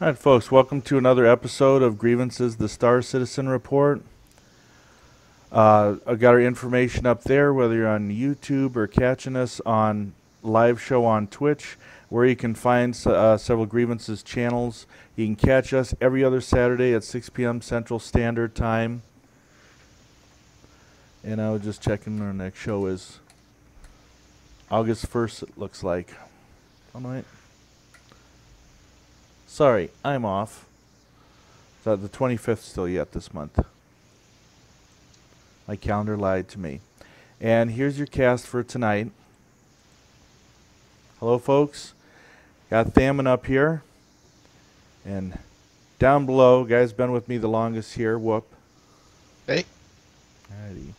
All right, folks, welcome to another episode of Grievances, the Star Citizen Report. I've got our information up there, whether you're on YouTube or catching us on live show on Twitch, where you can find several Grievances channels. You can catch us every other Saturday at 6 p.m. Central Standard Time. And I was just checking our next show is August 1st, it looks like. All right. Sorry, I'm off. So the 25th still yet this month. My calendar lied to me. And here's your cast for tonight. Hello, folks. Got Thamin up here. And down below, guy's been with me the longest here, Whoop. Hey. Alrighty.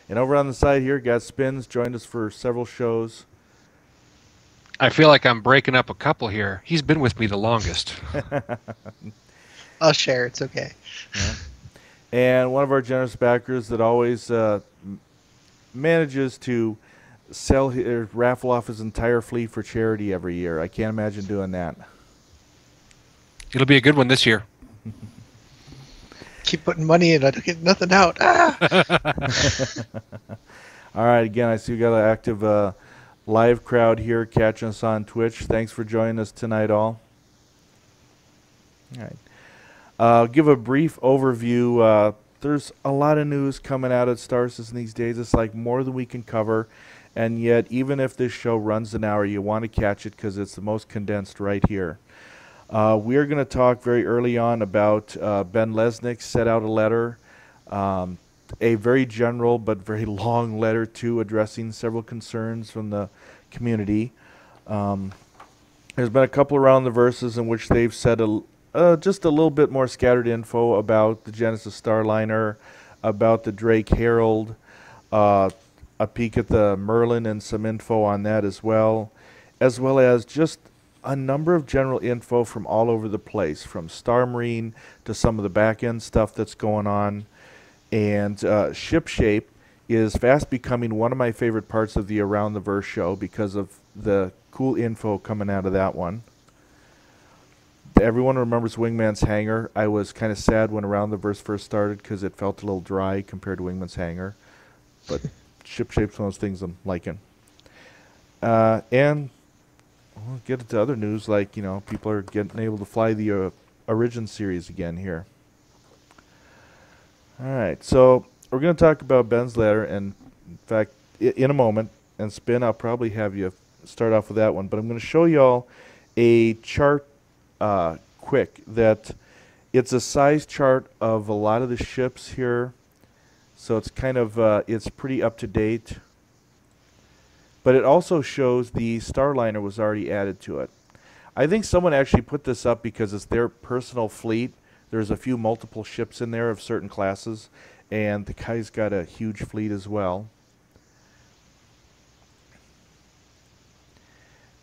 And over on the side here, got Spins, joined us for several shows. I feel like I'm breaking up a couple here. He's been with me the longest. I'll share. It's okay. Yeah. And one of our generous backers that always manages to sell or raffle off his entire fleet for charity every year. I can't imagine doing that. It'll be a good one this year. Keep putting money in. I don't get nothing out. Ah! All right. Again, I see we got an active live crowd here catching us on Twitch. Thanks for joining us tonight, all. All right. I'll give a brief overview. There's a lot of news coming out at Star Citizen these days. It's like more than we can cover. And yet, even if this show runs an hour, you want to catch it because it's the most condensed right here. We are going to talk very early on about Ben Lesnick set out a letter, a very general but very long letter too, addressing several concerns from the community. There's been a couple around the verses in which they've said just a little bit more scattered info about the Genesis Starliner, about the Drake Herald, a peek at the Merlin and some info on that as well as just a number of general info from all over the place, from Star Marine to some of the back-end stuff that's going on. And Ship Shape is fast becoming one of my favorite parts of the Around the Verse show because of the cool info coming out of that one. Everyone remembers Wingman's Hangar. I was kind of sad when Around the Verse first started because it felt a little dry compared to Wingman's Hangar. But Ship Shape's one of those things I'm liking. And we'll get into other news, like, you know, people are getting able to fly the Origin series again here. All right, so we're going to talk about Ben's letter, and in fact, in a moment, and Spin, I'll probably have you start off with that one, but I'm going to show y'all a chart quick that it's a size chart of a lot of the ships here, so it's kind of it's pretty up to date, but it also shows the Starliner was already added to it. I think someone actually put this up because it's their personal fleet. There's a few multiple ships in there of certain classes, and the guy's got a huge fleet as well.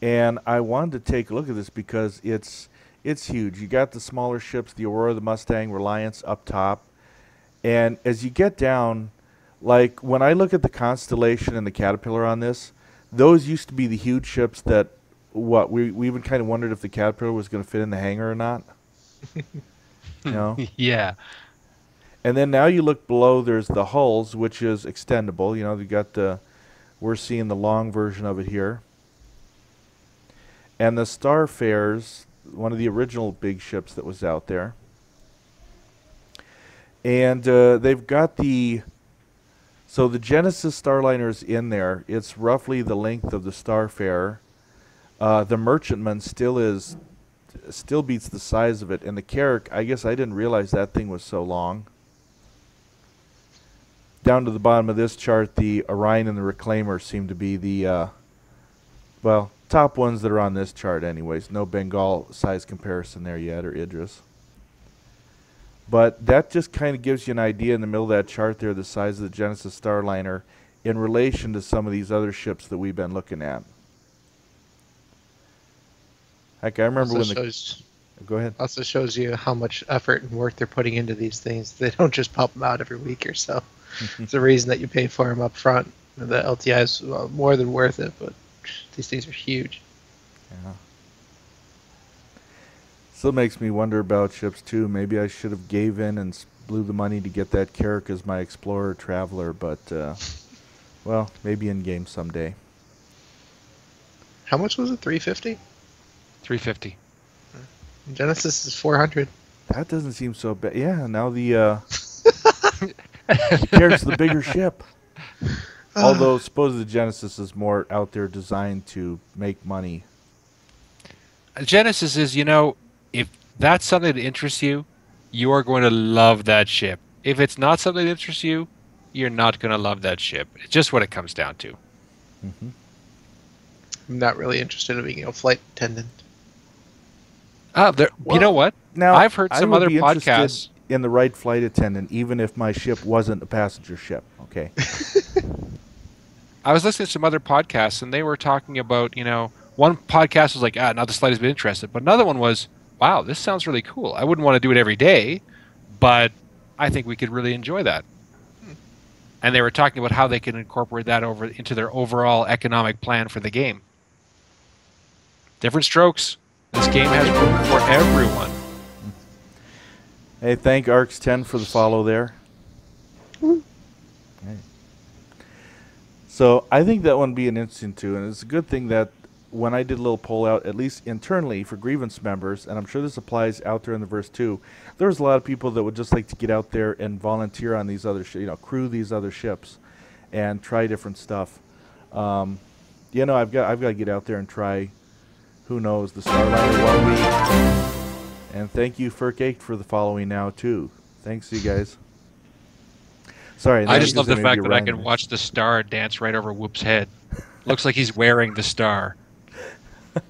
And I wanted to take a look at this because it's huge. You got the smaller ships, the Aurora, the Mustang, Reliance up top. And as you get down, like when I look at the Constellation and the Caterpillar on this, those used to be the huge ships that, we even kind of wondered if the Caterpillar was going to fit in the hangar or not. You know? Yeah. And then now you look below, there's the hulls, which is extendable. You know, you got we're seeing the long version of it here. And the Starfares, one of the original big ships that was out there. And they've got so the Genesis Starliner is in there. It's roughly the length of the Starfarer. The Merchantman still beats the size of it. And the Carrack, I guess I didn't realize that thing was so long. Down to the bottom of this chart, the Orion and the Reclaimer seem to be the, top ones that are on this chart anyways. No Bengal size comparison there yet, or Idris. But that just kind of gives you an idea in the middle of that chart there, the size of the Genesis Starliner in relation to some of these other ships that we've been looking at. Heck, I remember Go ahead. Also shows you how much effort and work they're putting into these things. They don't just pump them out every week or so. It's the reason that you pay for them up front. The LTI is more than worth it, but these things are huge. Yeah. Still makes me wonder about ships too. Maybe I should have gave in and blew the money to get that Carrack as my Explorer Traveler, but well, maybe in game someday. How much was it? 350. 350. Genesis is 400. That doesn't seem so bad. Yeah, now the Carrack's the bigger ship. Although suppose the Genesis is more out there designed to make money. Genesis is, if that's something that interests you, you are going to love that ship. If it's not something that interests you, you're not going to love that ship. It's just what it comes down to. Mm-hmm. I'm not really interested in being a flight attendant. You know what? Now I've heard some I would other be interested podcasts. in the right flight attendant, even if my ship wasn't a passenger ship. Okay. I was listening to some other podcasts, and they were talking about, one podcast was like, not the slightest bit interested. But another one was, wow, this sounds really cool. I wouldn't want to do it every day, but I think we could really enjoy that. And they were talking about how they can incorporate that over into their overall economic plan for the game. Different strokes. This game has room for everyone. Hey, thank Arcs10 for the follow there. Hey. So I think that one would be an interesting too, and it's a good thing that when I did a little poll out, at least internally for grievance members, and I'm sure this applies out there in the verse too, there was a lot of people that would just like to get out there and volunteer on these other, crew these other ships, and try different stuff. I've got to get out there and try. Who knows, the Starliner 1 week. And thank you, Furcake, for the following now, too. Thanks, you guys. Sorry. I just love the fact that I can watch the star dance right over Whoop's head. Looks like he's wearing the star.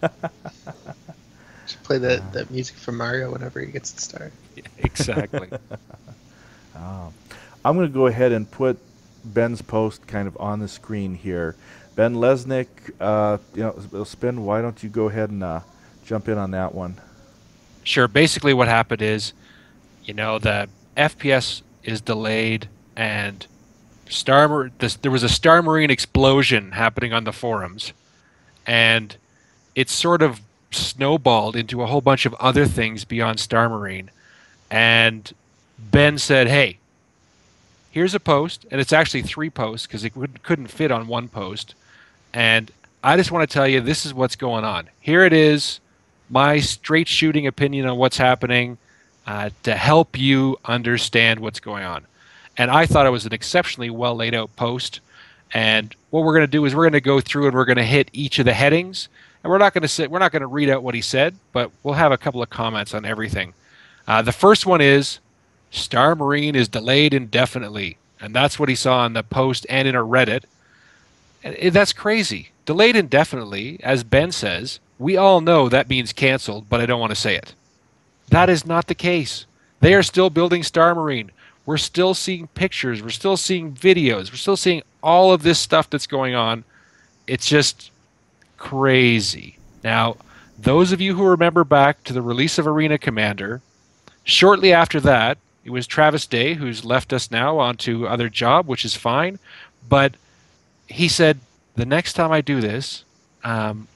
Should play the music from Mario whenever he gets the star. Yeah, exactly. I'm going to go ahead and put Ben's post kind of on the screen here. Ben Lesnick, Spin, why don't you go ahead and jump in on that one? Sure. Basically what happened is, the FPS is delayed and there was a Star Marine explosion happening on the forums, and it sort of snowballed into a whole bunch of other things beyond Star Marine. And Ben said, hey, here's a post, and it's actually 3 posts because it couldn't fit on one post. And I just want to tell you, this is what's going on. Here it is, my straight shooting opinion on what's happening to help you understand what's going on. And I thought it was an exceptionally well laid out post. And what we're going to do is we're going to go through and we're going to hit each of the headings. And we're not going to read out what he said, but we'll have a couple of comments on everything. The first one is Star Marine is delayed indefinitely. And that's what he saw on the post and in a Reddit. That's crazy. Delayed indefinitely, as Ben says, we all know that means canceled, but I don't want to say it. That is not the case. They are still building Star Marine. We're still seeing pictures. We're still seeing videos. We're still seeing all of this stuff that's going on. It's just crazy. Now, those of you who remember back to the release of Arena Commander, shortly after that, it was Travis Day, who's left us now onto other job, which is fine, but he said, the next time I do this, I'm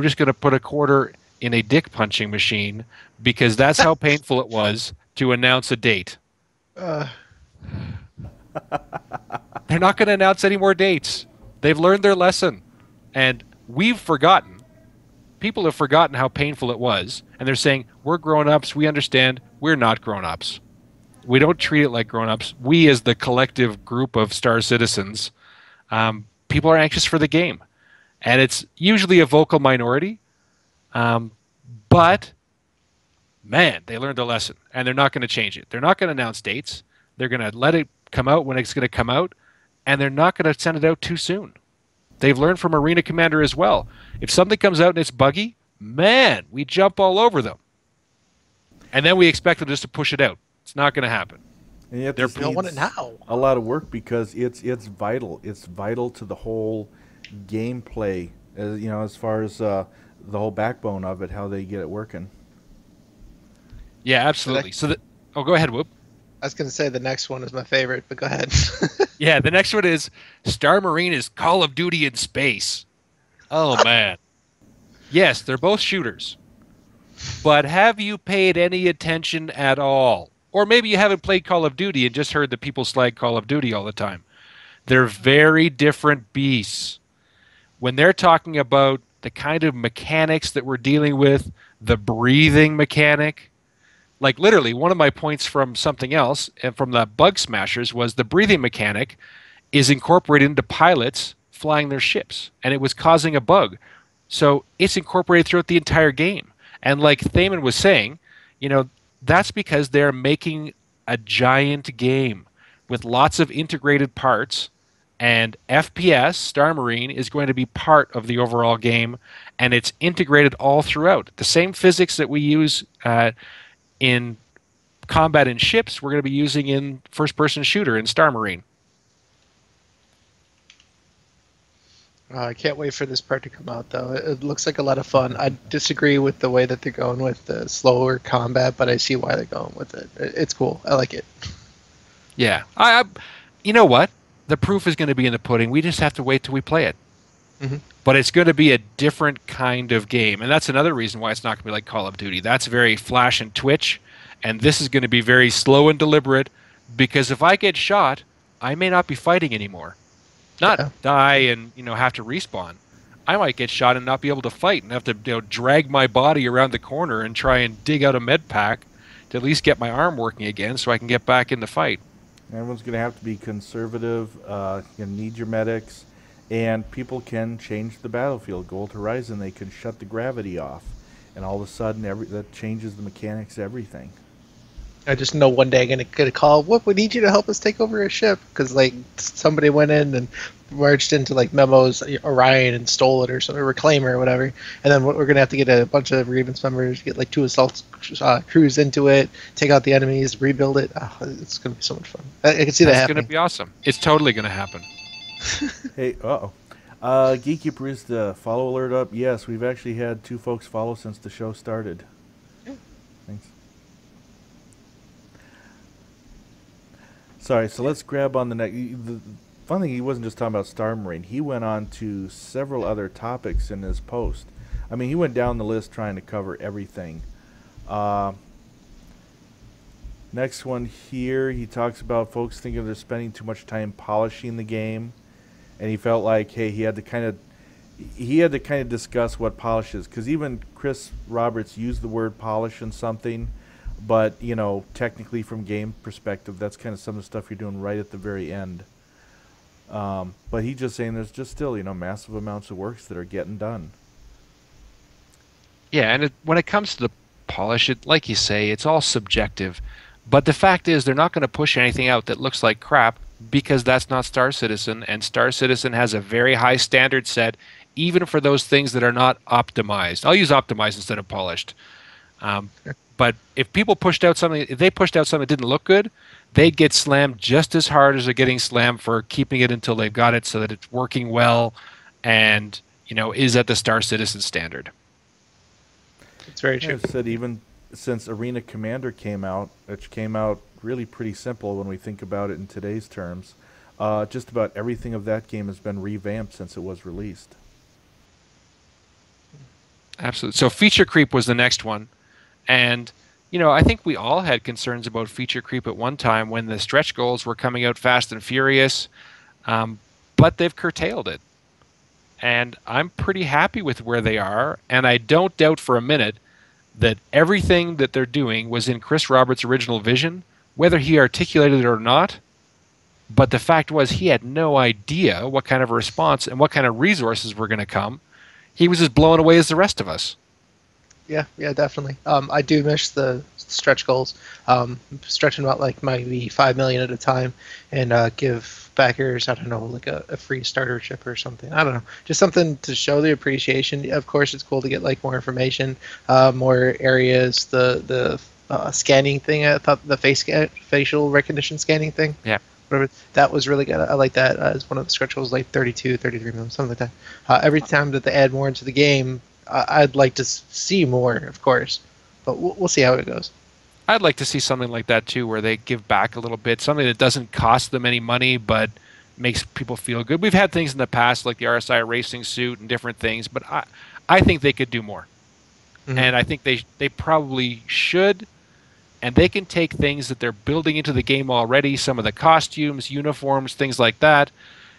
just going to put a quarter in a dick punching machine because that's how painful it was to announce a date. They're not going to announce any more dates. They've learned their lesson. And we've forgotten. People have forgotten how painful it was. And they're saying, we're grown-ups. We understand. We're not grown-ups. We don't treat it like grown-ups. We, as the collective group of Star Citizens, people are anxious for the game. And it's usually a vocal minority. But, man, they learned a lesson. And they're not going to change it. They're not going to announce dates. They're going to let it come out when it's going to come out. And they're not going to send it out too soon. They've learned from Arena Commander as well. If something comes out and it's buggy, man, we jump all over them. And then we expect them just to push it out. It's not going to happen. And yet They don't want it now. A lot of work because it's vital. It's vital to the whole gameplay, as far as the whole backbone of it, how they get it working. Yeah, absolutely. Go ahead, Whoop. I was going to say the next one is my favorite, but go ahead. Yeah, the next one is Star Marine is Call of Duty in space. Oh, man. Yes, they're both shooters. But have you paid any attention at all? Or maybe you haven't played Call of Duty and just heard that people slag Call of Duty all the time. They're very different beasts. When they're talking about the kind of mechanics that we're dealing with, the breathing mechanic, like literally one of my points from something else and from the Bug Smashers was the breathing mechanic is incorporated into pilots flying their ships, and it was causing a bug. So it's incorporated throughout the entire game. And like Thamin was saying, that's because they're making a giant game with lots of integrated parts. And FPS, Star Marine, is going to be part of the overall game, and it's integrated all throughout. The same physics that we use in combat in ships, we're going to be using in first-person shooter in Star Marine. I can't wait for this part to come out, though. It looks like a lot of fun. I disagree with the way that they're going with the slower combat, but I see why they're going with it. It's cool. I like it. Yeah. You know what? The proof is going to be in the pudding. We just have to wait till we play it. Mm-hmm. But it's going to be a different kind of game. And that's another reason why it's not going to be like Call of Duty. That's very flash and twitch. And this is going to be very slow and deliberate, because if I get shot, I may not be fighting anymore. Not die and have to respawn. I might get shot and not be able to fight and have to drag my body around the corner and try and dig out a med pack to at least get my arm working again so I can get back in the fight. Everyone's going to have to be conservative. You need your medics, and people can change the battlefield. Gold Horizon, they can shut the gravity off, and all of a sudden that changes the mechanics of everything. I just know one day I'm gonna get a call. Whoop, we need you to help us take over a ship because somebody went in and merged into Memo's Orion and stole it or something, Reclaimer or whatever. And then we're gonna have to get a bunch of Grievance members, get 2 assault crews into it, take out the enemies, rebuild it. Oh, it's gonna be so much fun. I can see that happening. It's gonna be awesome. It's totally gonna happen. Hey, Geeky Bruce, the follow alert up. Yes, we've actually had 2 folks follow since the show started. Yeah. Thanks. Sorry, so let's grab on the next. The fun thing, he wasn't just talking about Star Marine. He went on to several other topics in his post. I mean, he went down the list trying to cover everything. Next one here, he talks about folks thinking they're spending too much time polishing the game, and he felt like, hey, he had to kind of discuss what polish is, because even Chris Roberts used the word polish in something. But, technically from game perspective, that's kind of some of the stuff you're doing right at the very end. But he's just saying there's just still, massive amounts of works that are getting done. Yeah, and when it comes to the polish, like you say, it's all subjective. But the fact is they're not going to push anything out that looks like crap, because that's not Star Citizen, and Star Citizen has a very high standard set, even for those things that are not optimized. I'll use optimized instead of polished. But if they pushed out something that didn't look good, they'd get slammed just as hard as they're getting slammed for keeping it until they've got it so that it's working well and, is at the Star Citizen standard. It's very true. I said even since Arena Commander came out, which came out really pretty simple when we think about it in today's terms, just about everything of that game has been revamped since it was released. Absolutely. So feature creep was the next one. And, I think we all had concerns about feature creep at one time when the stretch goals were coming out fast and furious, but they've curtailed it. And I'm pretty happy with where they are, and I don't doubt for a minute that everything that they're doing was in Chris Roberts' original vision, whether he articulated it or not. But the fact was he had no idea what kind of a response and what kind of resources were going to come. He was as blown away as the rest of us. Yeah, definitely. I do miss the stretch goals. Stretching about maybe 5 million at a time, and give backers, I don't know, a free starter chip or something. I don't know, just something to show the appreciation. Of course, it's cool to get more information, more areas. The scanning thing, I thought the facial recognition scanning thing. Yeah. Whatever, that was really good. I like that as one of the stretch goals, 33 million, something like that. Every time that they add more into the game, I'd like to see more, of course, but we'll see how it goes. I'd like to see something like that too, where they give back a little bit, something that doesn't cost them any money but makes people feel good. We've had things in the past like the RSI racing suit and different things, but I think they could do more. and I think they probably should. And they can take things that they're building into the game already, some of the costumes, uniforms, things like that,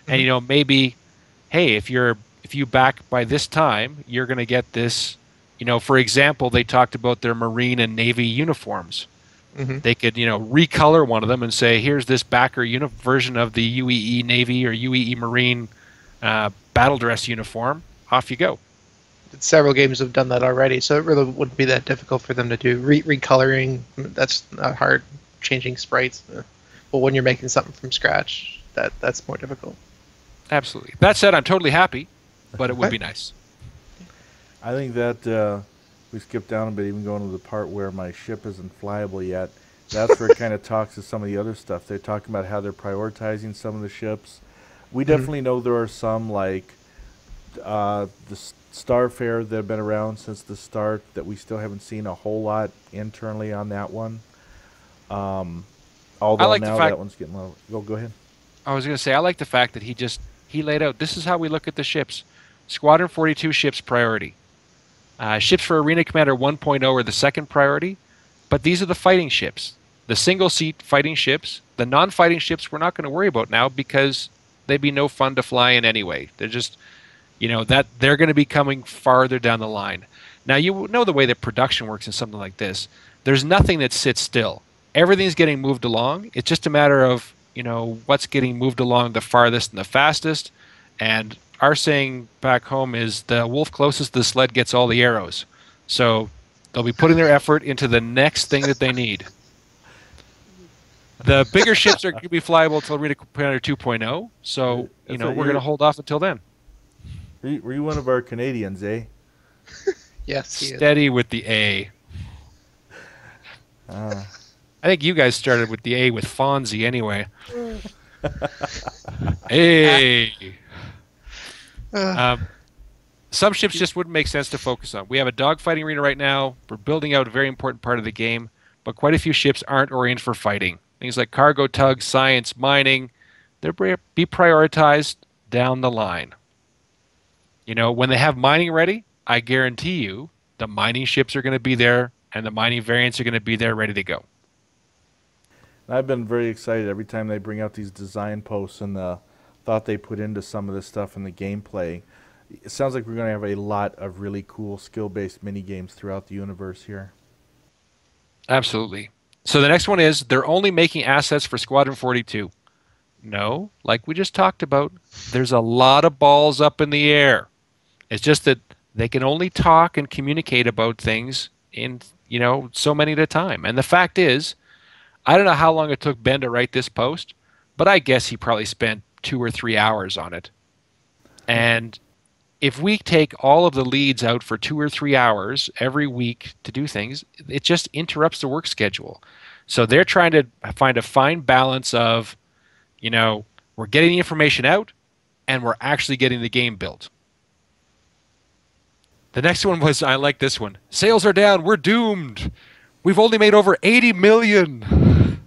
and maybe, hey, if you back by this time, you're going to get this. For example, they talked about their Marine and Navy uniforms. They could, recolor one of them and say, here's this backer version of the UEE Navy or UEE Marine battle dress uniform. Off you go. Several games have done that already, so it really wouldn't be that difficult for them to do. Recoloring, that's not hard. Changing sprites. But when you're making something from scratch, that's more difficult. Absolutely. That said, I'm totally happy, but it would be nice. I think that we skipped down a bit, even going to the part where my ship isn't flyable yet. That's where it kind of talks to some of the other stuff. They're talking about how they're prioritizing some of the ships. We definitely know there are some, like the Starfare that have been around since the start that we still haven't seen a whole lot internally on that one. Although like now that one's getting low. Go ahead. I was going to say, I like the fact that he laid out, this is how we look at the ships. Squadron 42 ships priority. Ships for Arena Commander 1.0 are the second priority, but these are the fighting ships. The single-seat fighting ships, the non-fighting ships we're not going to worry about now because they'd be no fun to fly in anyway. They're just, that they're going to be coming farther down the line. Now, you know the way that production works in something like this. There's nothing that sits still. Everything's getting moved along. It's just a matter of, what's getting moved along the farthest and the fastest. And our saying back home is the wolf closest to the sled gets all the arrows. So they'll be putting their effort into the next thing that they need. The bigger ships are going to be flyable until Arena Commander 2.0. So, we're going to hold off until then. Were you one of our Canadians, eh? Yes. Steady with the A. I think you guys started with the A with Fonzie anyway. Hey. Some ships just wouldn't make sense to focus on. We have a dogfighting arena right now. We're building out a very important part of the game, but quite a few ships aren't oriented for fighting. Things like cargo tugs, science, mining, they'll be prioritized down the line. When they have mining ready, I guarantee you the mining ships are going to be there and the mining variants are going to be there ready to go. I've been very excited every time they bring out these design posts and the thought they put into some of this stuff in the gameplay. It sounds like we're going to have a lot of really cool skill-based mini-games throughout the universe here. Absolutely. So the next one is they're only making assets for Squadron 42. No, like we just talked about, there's a lot of balls up in the air. It's just that they can only talk and communicate about things in, so many at a time. And the fact is, I don't know how long it took Ben to write this post, but I guess he probably spent 2 or 3 hours on it. And if we take all of the leads out for 2 or 3 hours every week to do things, it just interrupts the work schedule. So they're trying to find a fine balance of, we're getting the information out and we're actually getting the game built. The next one was, I like this one. Sales are down. We're doomed. We've only made over 80 million.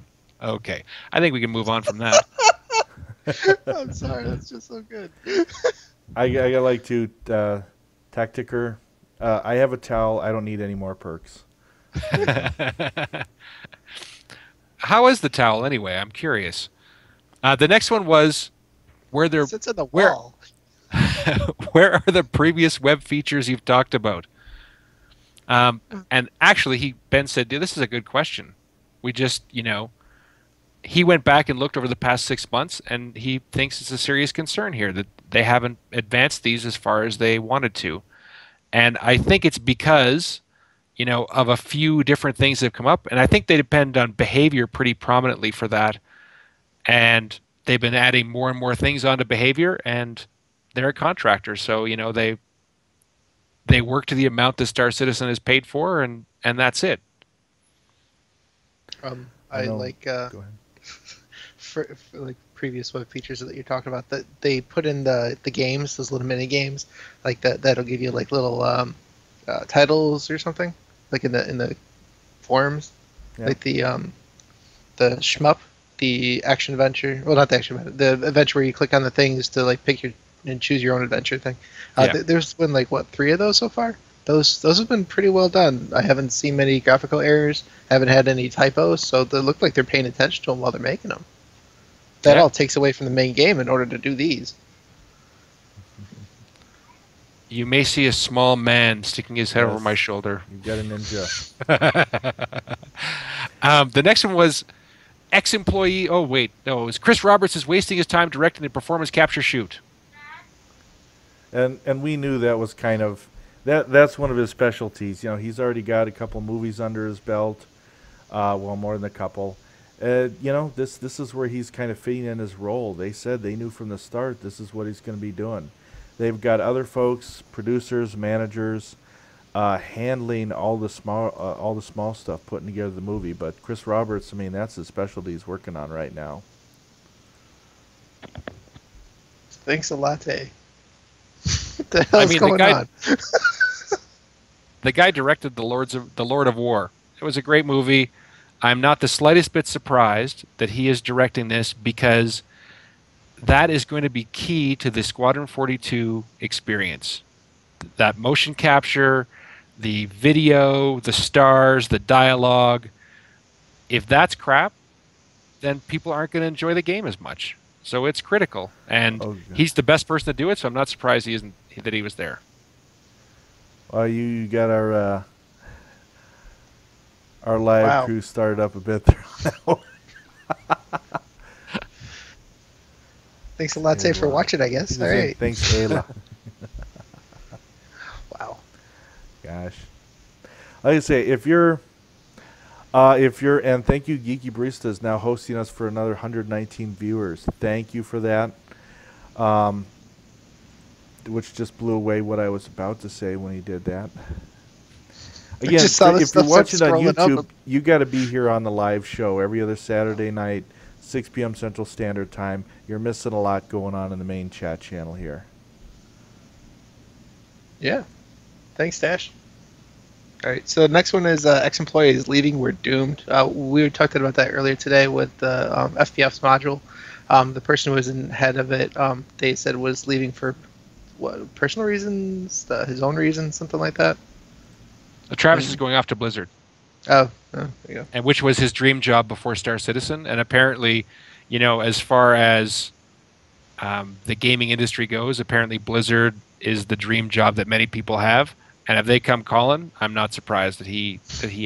Okay. I think we can move on from that. I'm sorry. That's just so good. I got like to Tacticer. I have a towel. I don't need any more perks. How is the towel anyway? I'm curious. The next one was where they're. It sits in the wall. Where are the previous web features you've talked about? And actually, Ben said, this is a good question. We just, he went back and looked over the past 6 months, and he thinks it's a serious concern here that they haven't advanced these as far as they wanted to. And I think it's because, of a few different things that have come up, and I think they depend on behavior pretty prominently for that. And they've been adding more and more things onto behavior, and they're a contractor, so they work to the amount that Star Citizen is paid for, and that's it. I like for like previous web features that you're talking about that they put in the games, those little mini games, like that'll give you like little titles or something, like in the forums, like the shmup, the action adventure. Well, not the action adventure, the adventure where you click on the things to like pick your and choose your own adventure thing. There's been like 3 of those so far. those have been pretty well done. I haven't seen many graphical errors, haven't had any typos, so they look like they're paying attention to them while they're making them. That Yeah. all takes away from the main game in order to do these. You may see a small man sticking his head over Yes. my shoulder. You've got a ninja. The next one was ex-employee. Oh wait, no, it was Chris Roberts is wasting his time directing a performance capture shoot. And we knew that was kind of that's one of his specialties. You know, he's already got a couple movies under his belt. Well, more than a couple. You know, this is where he's kind of fitting in his role. They said they knew from the start this is what he's going to be doing. They've got other folks, producers, managers, handling all the small stuff, putting together the movie. But Chris Roberts, I mean, that's his specialty he's working on right now. Thanks a latte. What the hell's mean, the going guy- on? The guy directed the Lord of War. It was a great movie. I'm not the slightest bit surprised that he is directing this because that is going to be key to the Squadron 42 experience. That motion capture, the video, the stars, the dialogue. If that's crap, then people aren't going to enjoy the game as much. So it's critical, and Oh, yeah. he's the best person to do it. So I'm not surprised that he was there. Well, you got our live Wow. crew started up a bit there. Thanks a latte for watching, I guess. All right. Thanks, Ayla. Wow. Gosh. Like I say, if you're, and thank you, Geeky Barista is now hosting us for another 119 viewers. Thank you for that. Which just blew away what I was about to say when he did that. Again, just saw this if you're stuff watching start on scrolling up. YouTube, you got to be here on the live show every other Saturday night, 6 p.m. Central Standard Time. You're missing a lot going on in the main chat channel here. Yeah. Thanks, Dash. All right. So the next one is ex-employee is leaving. We're doomed. We were talking about that earlier today with the FPF's module. The person who was in head of it, they said was leaving for what, personal reasons, his own reasons, something like that. Travis is going off to Blizzard. Oh, there you go. And which was his dream job before Star Citizen. And apparently, you know, as far as the gaming industry goes, apparently Blizzard is the dream job that many people have. And if they come calling, I'm not surprised that he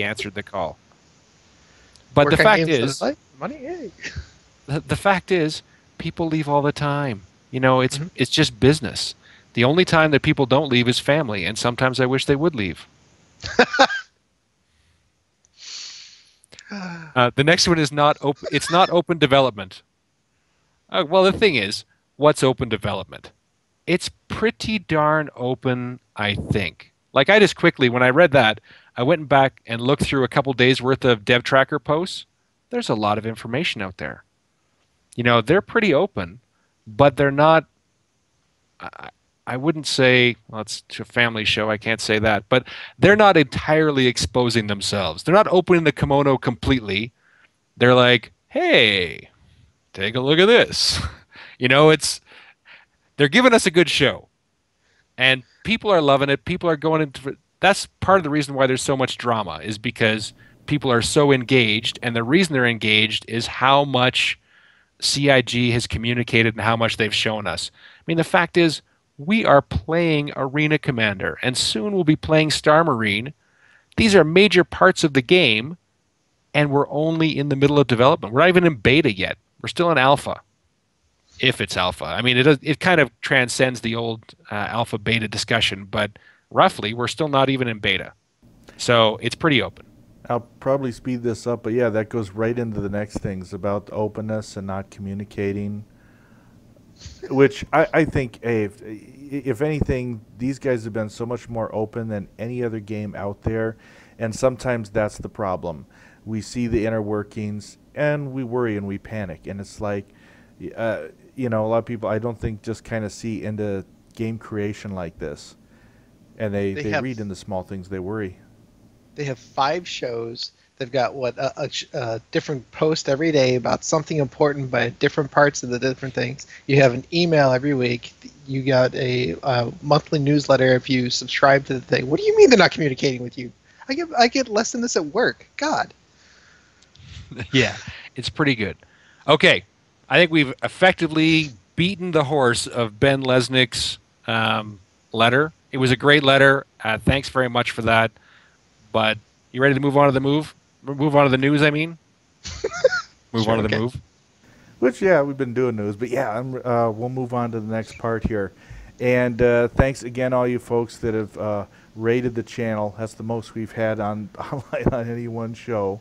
answered the call. But Work the on fact games that is, I like, money, yay. the fact is, people leave all the time. You know, it's just business. The only time that people don't leave is family, and sometimes I wish they would leave. The next one is not open. It's not open development. Well, the thing is, what's open development? It's pretty darn open, I think. Like I just quickly, when I read that, I went back and looked through a couple days worth of Dev Tracker posts. There's a lot of information out there. You know, they're pretty open, but they're not. I wouldn't say, well, it's a family show, I can't say that, but they're not entirely exposing themselves. They're not opening the kimono completely. They're like, hey, take a look at this. You know, they're giving us a good show. And people are loving it. People are going into that's part of the reason why there's so much drama, is because people are so engaged, and the reason they're engaged is how much CIG has communicated and how much they've shown us. I mean, the fact is, we are playing Arena Commander, and soon we'll be playing Star Marine. These are major parts of the game, and we're only in the middle of development. We're not even in beta yet. We're still in alpha, if it's alpha. I mean, it kind of transcends the old alpha-beta discussion, but roughly, we're still not even in beta. So it's pretty open. I'll probably speed this up, but yeah, that goes right into the next things about openness and not communicating. Which I think, hey, if anything, these guys have been so much more open than any other game out there, and sometimes that's the problem. We see the inner workings, and we worry and we panic, and it's like, you know, a lot of people, I don't think, just kind of see into game creation like this, and they read in the small things, they worry. They have 5 shows They've got a different post every day about something important by different parts of the different things. You have an email every week. You got a monthly newsletter if you subscribe to the thing. What do you mean they're not communicating with you? I get less than this at work. God. Yeah, it's pretty good. Okay, I think we've effectively beaten the horse of Ben Lesnick's letter. It was a great letter. Thanks very much for that. But you ready to move on to the move? Move on to the news, I mean? Move Sure, on to the okay. move. Which, yeah, we've been doing news. But, yeah, we'll move on to the next part here. And thanks again, all you folks that have rated the channel. That's the most we've had on any one show.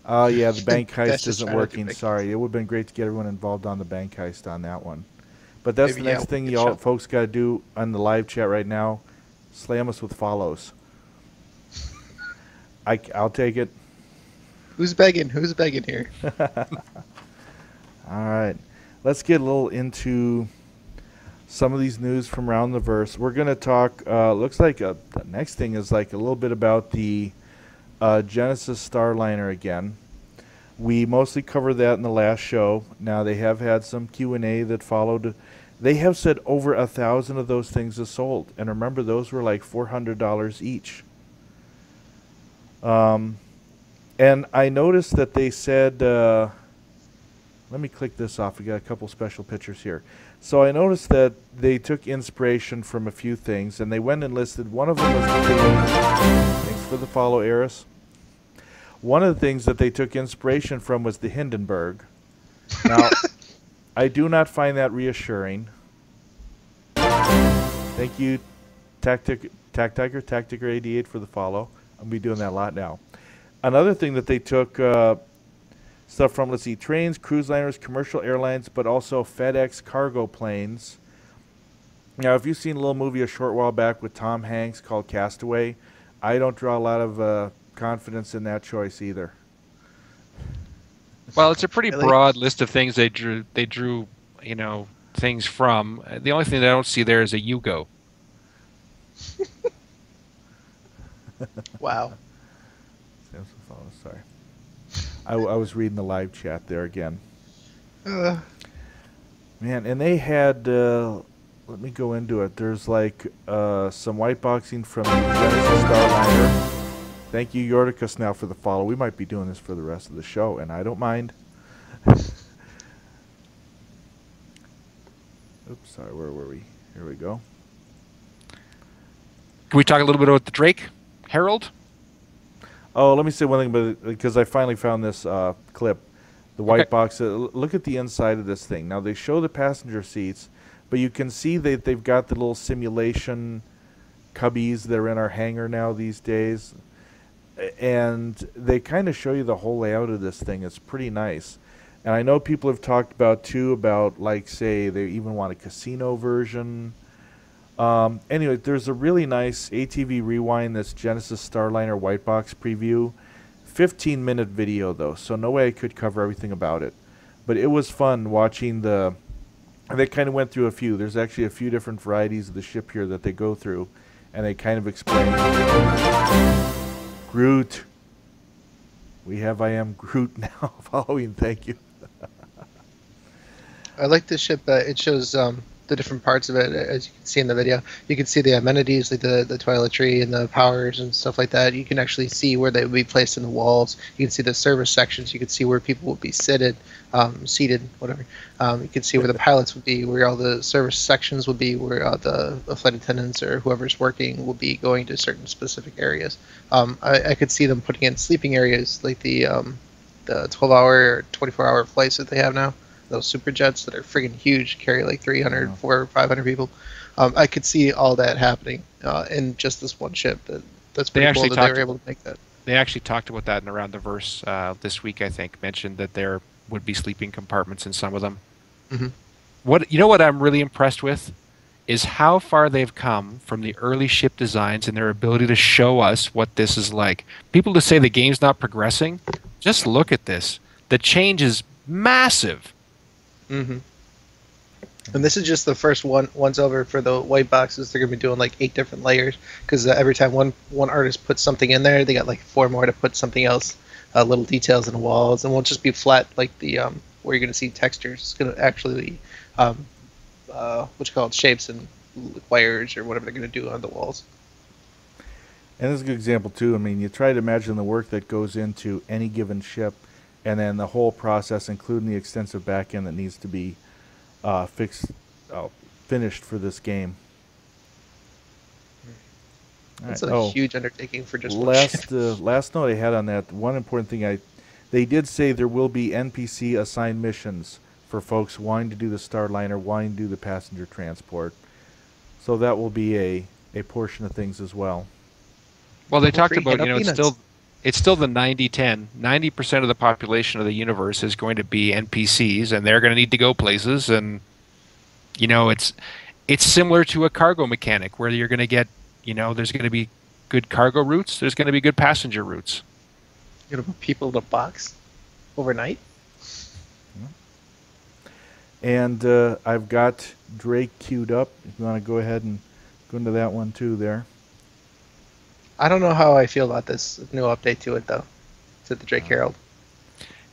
Oh, yeah, the bank That's heist just isn't trying to do working. big. Sorry. It would have been great to get everyone involved on the bank heist on that one. But that's Maybe, the next thing good y'all show. folks got to do on the live chat right now. Slam us with follows. I'll take it. Who's begging? Who's begging here? All right. Let's get a little into some of these news from around the verse. We're going to talk, looks like the next thing is like a little bit about the Genesis Starliner again. We mostly covered that in the last show. Now they have had some Q&A that followed. They have said over 1,000 of those things are sold. And remember, those were like $400 each. And I noticed that they said, let me click this off. We got a couple special pictures here. So I noticed that they took inspiration from a few things, and they went and listed. One of them was thanks for the follow, Eris. One of the things that they took inspiration from was the Hindenburg. Now, I do not find that reassuring. Thank you, Tactiker88 for the follow. I'll be doing that a lot now. Another thing that they took stuff from, let's see, trains, cruise liners, commercial airlines, but also FedEx cargo planes. Now, if you've seen a little movie a short while back with Tom Hanks called Castaway, I don't draw a lot of confidence in that choice either. Well, it's a pretty Really? broad list of things they drew, things from. The only thing that I don't see there is a Yugo. Wow. Sorry. I was reading the live chat there again. Man, and they had, let me go into it. There's like some white boxing from the Genesis Starliner. Thank you, Yorticus, now for the follow. We might be doing this for the rest of the show, and I don't mind. Oops, sorry, where were we? Here we go. Can we talk a little bit about the Drake Herald? Oh, let me say one thing, because I finally found this clip. The white Okay. box. Look at the inside of this thing. Now, they show the passenger seats, but you can see that they've got the little simulation cubbies that are in our hangar now these days. And they kind of show you the whole layout of this thing. It's pretty nice. And I know people have talked about, too, about, like, say, they even want a casino version. Anyway, there's a really nice ATV Rewind, this Genesis Starliner white box preview. 15-minute video, though, so no way I could cover everything about it. But it was fun watching the... They kind of went through a few. There's actually a few different varieties of the ship here that they go through, and they kind of explain... Groot. We have I Am Groot now following. Thank you. I like this ship. It shows the different parts of it, as you can see in the video. You can see the amenities, like the toiletry and the powers and stuff like that. You can actually see where they would be placed in the walls. You can see the service sections. You can see where people would be seated, whatever. You can see where the pilots would be, where all the service sections would be, where the flight attendants or whoever's working will be going to certain specific areas. I could see them putting in sleeping areas, like the 12-hour or 24-hour flights that they have now. Those super jets that are friggin' huge, carry like 300, 400, 500 people. I could see all that happening in just this one ship. That's pretty cool that they were able to make that. They actually talked about that in Around the Verse this week, I think. Mentioned that there would be sleeping compartments in some of them. Mm-hmm. What I'm really impressed with is how far they've come from the early ship designs and their ability to show us what this is like. People to say the game's not progressing, just look at this. The change is massive. Mm-hmm. And this is just the first one. Once over for the white boxes, they're gonna be doing like 8 different layers because every time one artist puts something in there, they got like 4 more to put something else, little details in the walls, and won't just be flat like the where you're gonna see textures. It's gonna actually be what you call it, shapes and wires or whatever they're gonna do on the walls. And this is a good example too. I mean, you try to imagine the work that goes into any given ship, and then the whole process, including the extensive back end that needs to be finished for this game. That's Right. a huge undertaking for just one ship. Last note I had on that, one important thing they did say there will be NPC assigned missions for folks wanting to do the Starliner, wanting to do the passenger transport. So that will be a portion of things as well. Well, they talked Free about, hand up peanuts. it's still the 90-10. 90% of the population of the universe is going to be NPCs, and they're going to need to go places. And it's similar to a cargo mechanic where you're going to get, there's going to be good cargo routes, there's going to be good passenger routes. You're gonna put people in a box overnight. And I've got Drake queued up. If you want to go ahead and go into that one too there. I don't know how I feel about this new update to it though, to the Drake Herald.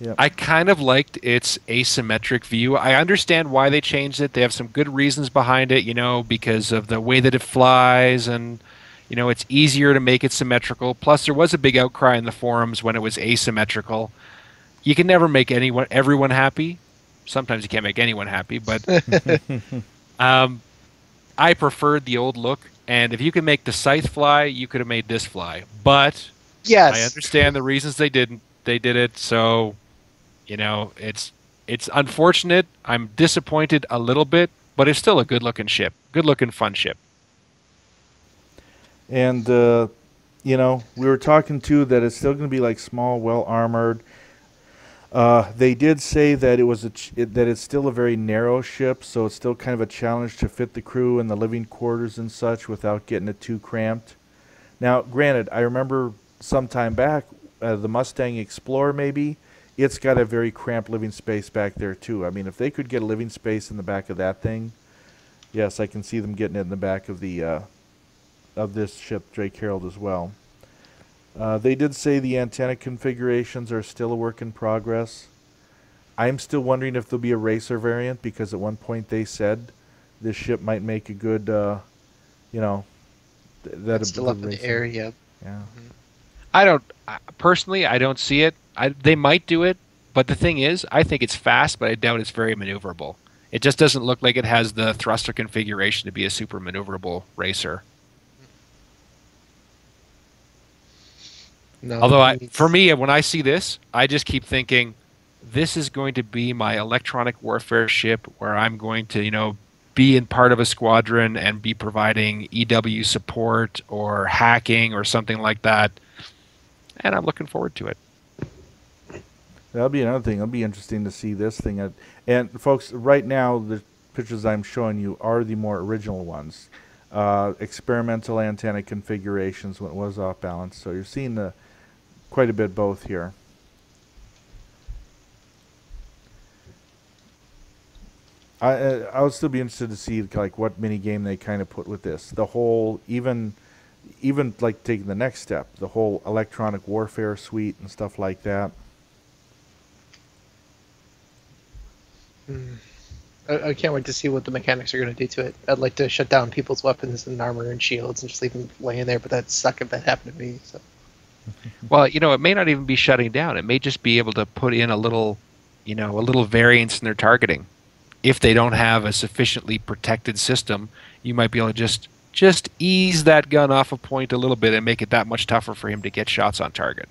Yeah. I kind of liked its asymmetric view. I understand why they changed it. They have some good reasons behind it, because of the way that it flies, and it's easier to make it symmetrical. Plus, there was a big outcry in the forums when it was asymmetrical. You can never make everyone happy. Sometimes you can't make anyone happy, but I preferred the old look. And if you can make the scythe fly, you could have made this fly. But Yes. I understand the reasons they didn't. They did it, so it's unfortunate. I'm disappointed a little bit, but it's still a good-looking ship, good-looking, fun ship. And we were talking too that it's still going to be like small, well armored. They did say that that it's still a very narrow ship, so it's still kind of a challenge to fit the crew in the living quarters and such without getting it too cramped. Now, granted, I remember some time back, the Mustang Explorer maybe, it's got a very cramped living space back there too. I mean, if they could get a living space in the back of that thing, yes, I can see them getting it in the back of the of this ship, Drake Herald, as well. They did say the antenna configurations are still a work in progress. I'm still wondering if there'll be a racer variant, because at one point they said this ship might make a good, That's still up in the air, yeah. Yeah. Personally, I don't see it. They might do it, but the thing is, I think it's fast, but I doubt it's very maneuverable. It just doesn't look like it has the thruster configuration to be a super maneuverable racer. No, Although, for me, when I see this, I just keep thinking, this is going to be my electronic warfare ship where I'm going to, be in part of a squadron and be providing EW support or hacking or something like that. And I'm looking forward to it. That'll be another thing. It'll be interesting to see this thing. And folks, right now, the pictures I'm showing you are the more original ones. Experimental antenna configurations when it was off balance. So you're seeing quite a bit both here. I would still be interested to see like what mini game they kind of put with this. The whole, even like taking the next step, the whole electronic warfare suite and stuff like that. I can't wait to see what the mechanics are going to do to it. I'd like to shut down people's weapons and armor and shields and just leave them laying there, but that'd suck if that happened to me. So. Well, it may not even be shutting down. It may just be able to put in a little variance in their targeting. If they don't have a sufficiently protected system, you might be able to just ease that gun off a point a little bit and make it that much tougher for him to get shots on target.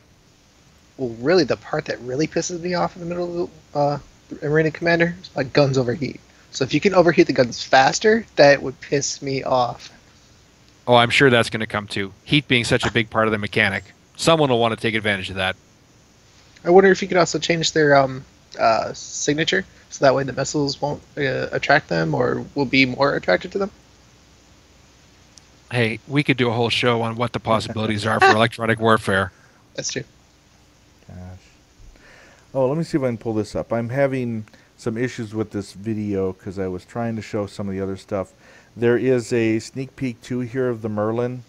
Well, really, the part that really pisses me off in the middle of the Arena Commander is like guns overheat. So if you can overheat the guns faster, that would piss me off. Oh, I'm sure that's going to come too. Heat being such a big part of the mechanic. Someone will want to take advantage of that. I wonder if you could also change their signature, so that way the missiles won't attract them or will be more attracted to them. Hey, we could do a whole show on what the possibilities are for electronic warfare. That's true. Gosh. Oh, let me see if I can pull this up. I'm having some issues with this video because I was trying to show some of the other stuff. There is a sneak peek too here of the Merlin.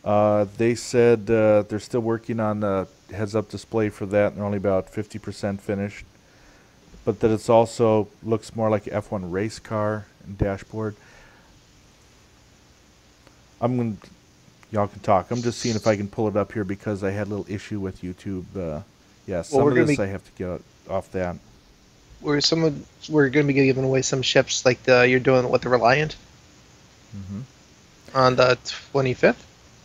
They said they're still working on the heads-up display for that, and they're only about 50% finished. But that it's also looks more like an F1 race car and dashboard. Y'all can talk. I'm just seeing if I can pull it up here because I had a little issue with YouTube. Yeah, some of this I have to get off that. We're going to be giving away some ships like you're doing with the Reliant on the 25th.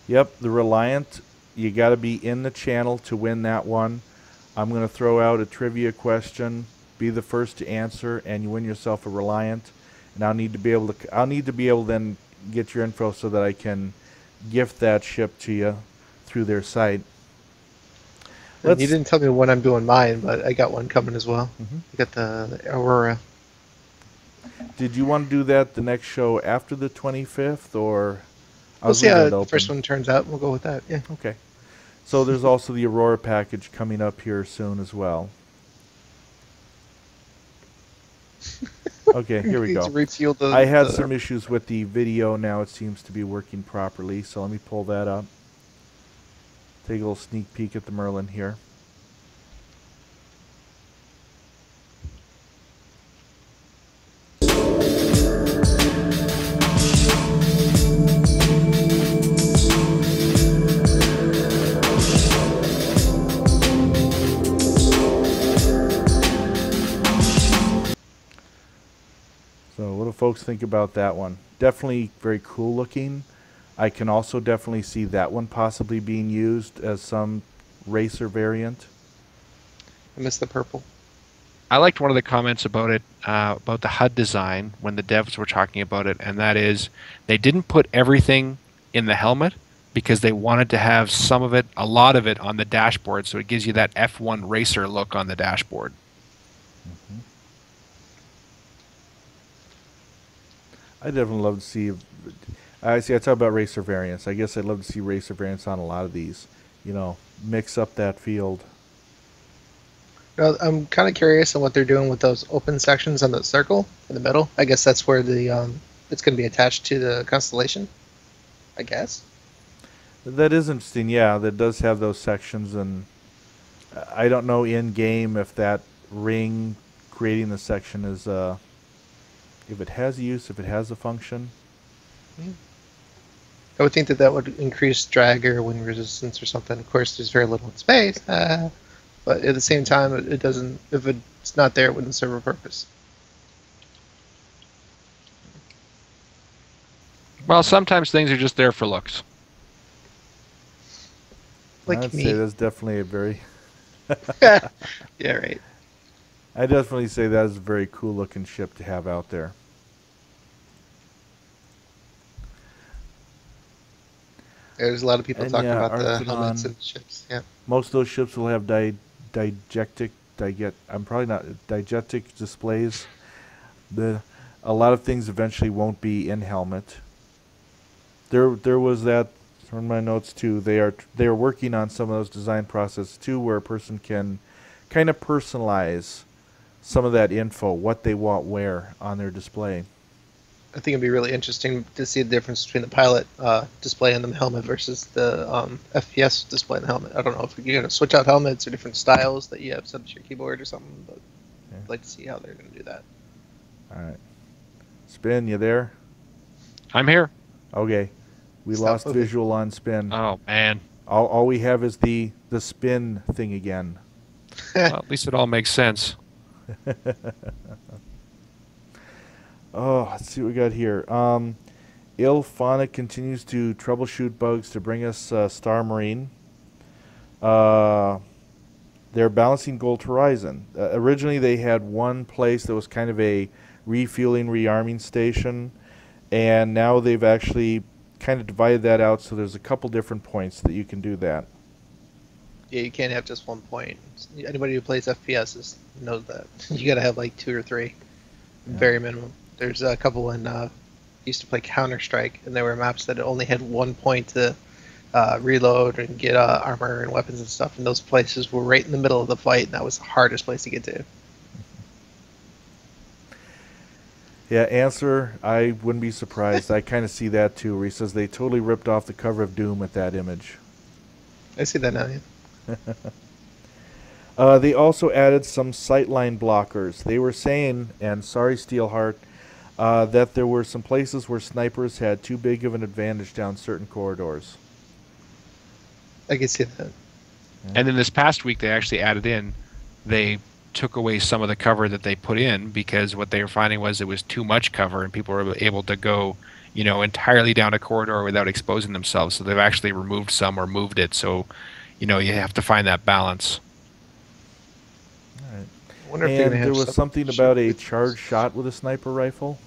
Yep, the Reliant. You got to be in the channel to win that one. I'm going to throw out a trivia question. Be the first to answer, and you win yourself a Reliant. And I'll need to be able to then get your info so that I can gift that ship to you through their site. You didn't tell me when I'm doing mine, but I got one coming as well. I got the Aurora. Did you want to do that the next show after the 25th, or? We'll see how the first one turns out. We'll go with that. Yeah. Okay. So there's also the Aurora package coming up here soon as well. Okay, here we go. I had some issues with the video. Now it seems to be working properly. So let me pull that up. Take a little sneak peek at the Merlin here. So what do folks think about that one? Definitely very cool looking. I can also definitely see that one possibly being used as some racer variant. I miss the purple. I liked one of the comments about it, about the HUD design when the devs were talking about it, and that is they didn't put everything in the helmet because they wanted to have some of it, a lot of it, on the dashboard, so it gives you that F1 racer look on the dashboard. I definitely love to see. I talk about racer variants. I guess I'd love to see racer variants on a lot of these. You know, mix up that field. Well, I'm kind of curious on what they're doing with those open sections on the circle in the middle. I guess that's where the it's going to be attached to the constellation. I guess. That is interesting. Yeah, that does have those sections, and I don't know in game if that ring creating the section is if it has use, if it has a function. I would think that would increase drag or wind resistance or something. Of course, there's very little in space, but at the same time, it doesn't. If it's not there, it wouldn't serve a purpose. Well, sometimes things are just there for looks. Like I'd me. say that's definitely a very. Yeah, right. I definitely say that is a very cool looking ship to have out there. There's a lot of people And talking yeah, about the Arthrodon, helmets and ships. Yeah. Most of those ships will have diegetic displays. A lot of things eventually won't be in helmet. There was that from my notes too. They are working on some of those design processes too, where a person can kind of personalize some of that info, what they want where on their display. I think it'd be really interesting to see the difference between the pilot display on the helmet versus the FPS display on the helmet. I don't know if you're going to switch out helmets or different styles that you have set to your keyboard or something, but Okay. I'd like to see how they're going to do that. All right, Spin, you there? I'm here. Okay, we Stop lost moving. visual on Spin. Oh, man. All we have is the spin thing again. Well, at least it all makes sense. Oh, let's see what we got here. Ilphonic continues to troubleshoot bugs to bring us Star Marine. They're balancing Gold Horizon. Originally, they had one place that was kind of a refueling, rearming station, and now they've actually kind of divided that out, so there's a couple different points that you can do that. Yeah, you can't have just one point. Anybody who plays FPS knows that. You got to have like 2 or 3, very minimum. There's a couple in used to play Counter-Strike, and there were maps that only had 1 point to reload and get armor and weapons and stuff, and those places were right in the middle of the fight, and that was the hardest place to get to. Yeah, I understand. There's definitely a very, I definitely say that's very cool looking ship to have out there. Like me. And yeah, Arthrodon continues to troubleshoot bugs to bring us Star Marine. They're balancing Gold Horizon. Originally, they had one place that was kind of a refueling, rearming station, and now they've actually kind of divided that out, so there's a couple different points that you can do that. Well, at least it all makes sense. Yeah, answer, I wouldn't be surprised. I kind of see that too, where he says they totally ripped off the cover of Doom with that image. I see that now. Yeah. They also added some sightline blockers. They were saying, and sorry Steelheart, that there were some places where snipers had too big of an advantage down certain corridors. I can see that. And then this past week, they actually added in, they took away some of the cover that they put in because what they were finding was it was too much cover and people were able to go, entirely down a corridor without exposing themselves. So they've actually removed some or moved it. So, you have to find that balance. All right. I wonder if they're And gonna there have was something about a charged shot with a sniper rifle.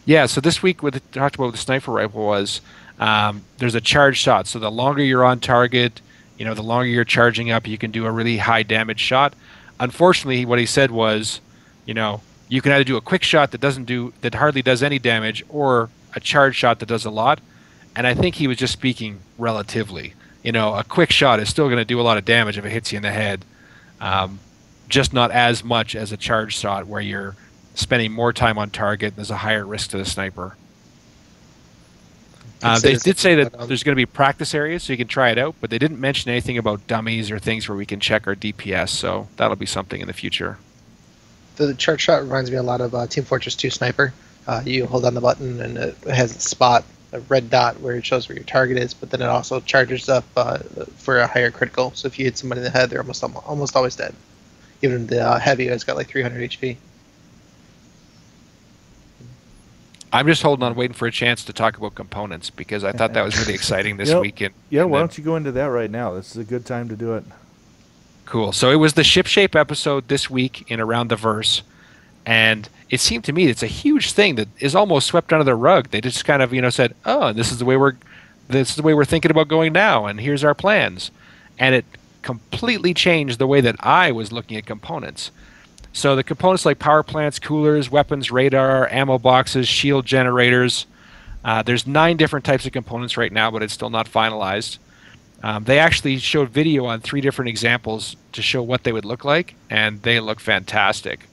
Yeah, so this week what they talked about with the sniper rifle was there's a charge shot. So the longer you're on target, the longer you're charging up, you can do a really high damage shot. Unfortunately, what he said was, you can either do a quick shot that hardly does any damage, or a charge shot that does a lot. And I think he was just speaking relatively. A quick shot is still going to do a lot of damage if it hits you in the head, just not as much as a charge shot where you're spending more time on target and there's a higher risk to the sniper. They did say that there's going to be practice areas so you can try it out, but they didn't mention anything about dummies or things where we can check our DPS, so that'll be something in the future. The charge shot reminds me a lot of Team Fortress 2 Sniper. You hold down the button and it has a spot, a red dot where it shows where your target is, but then it also charges up for a higher critical. So if you hit somebody in the head, they're almost always dead. Even the heavy has got like 300 HP. I'm just holding on, waiting for a chance to talk about components because I thought that was really exciting this weekend. Yeah, why don't you go into that right now? This is a good time to do it. Cool. So it was the ship shape episode this week in Around the Verse, and it seemed to me it's a huge thing that is almost swept under the rug. They just kind of said, "Oh, this is the way we're thinking about going now, and here's our plans," and it completely changed the way that I was looking at components. So the components like power plants, coolers, weapons, radar, ammo boxes, shield generators. There's 9 different types of components right now, but it's still not finalized. They actually showed video on 3 different examples to show what they would look like, and they look fantastic.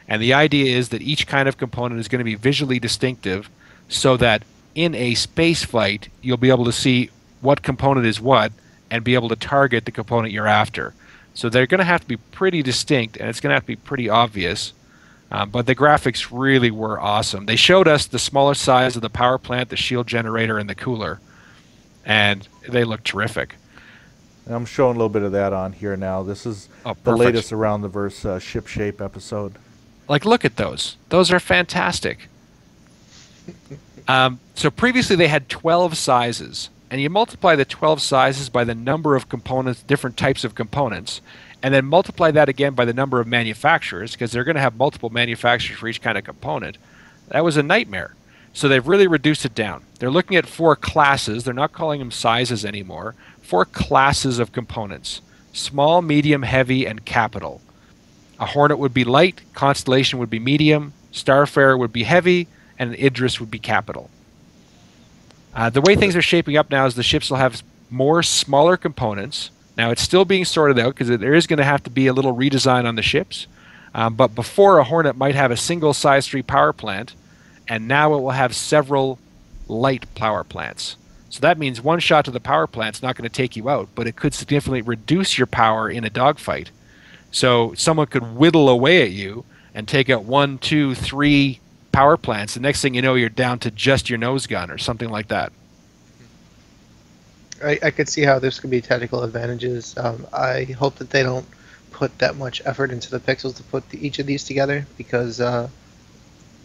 And the idea is that each kind of component is going to be visually distinctive so that in a space fight, you'll be able to see what component is what and be able to target the component you're after. So they're going to have to be pretty distinct, and it's going to have to be pretty obvious. But the graphics really were awesome. They showed us the smaller size of the power plant, the shield generator, and the cooler, and they look terrific. And I'm showing a little bit of that on here now. This is the latest Around the Verse ship shape episode. Like, look at those. Those are fantastic. So previously they had 12 sizes. And you multiply the 12 sizes by the number of components, different types of components, and then multiply that again by the number of manufacturers, because they're going to have multiple manufacturers for each kind of component. That was a nightmare. So they've really reduced it down. They're looking at 4 classes. They're not calling them sizes anymore. 4 classes of components: small, medium, heavy, and capital. A Hornet would be light, Constellation would be medium, Starfarer would be heavy, and Idris would be capital. The way things are shaping up now is the ships will have more smaller components. Now, it's still being sorted out because there is going to have to be a little redesign on the ships. But before, a Hornet might have a single size 3 power plant, and now it will have several light power plants. So that means one shot to the power plant is not going to take you out, but it could significantly reduce your power in a dogfight. So someone could whittle away at you and take out 1, 2, 3 power plants. The next thing you know, you're down to just your nose gun or something like that. I could see how this could be technical advantages. I hope that they don't put that much effort into the pixels to put each of these together, because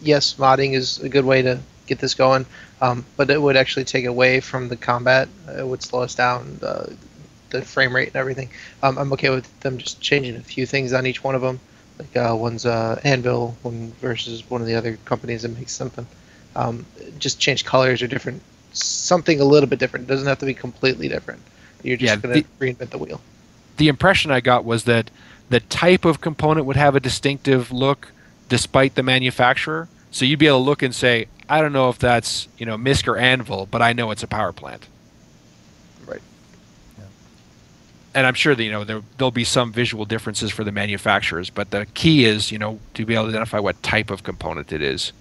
yes, modding is a good way to get this going, but it would actually take away from the combat. It would slow us down, the frame rate and everything. I'm okay with them just changing a few things on each one of them. Like one's Anvil, one versus one of the other companies that makes something. Just change colors or different, something a little bit different. It doesn't have to be completely different. You're just going to reinvent the wheel. The impression I got was that the type of component would have a distinctive look despite the manufacturer. So you'd be able to look and say, I don't know if that's MISC or Anvil, but I know it's a power plant. Right. And I'm sure that there'll be some visual differences for the manufacturers, but the key is to be able to identify what type of component it is.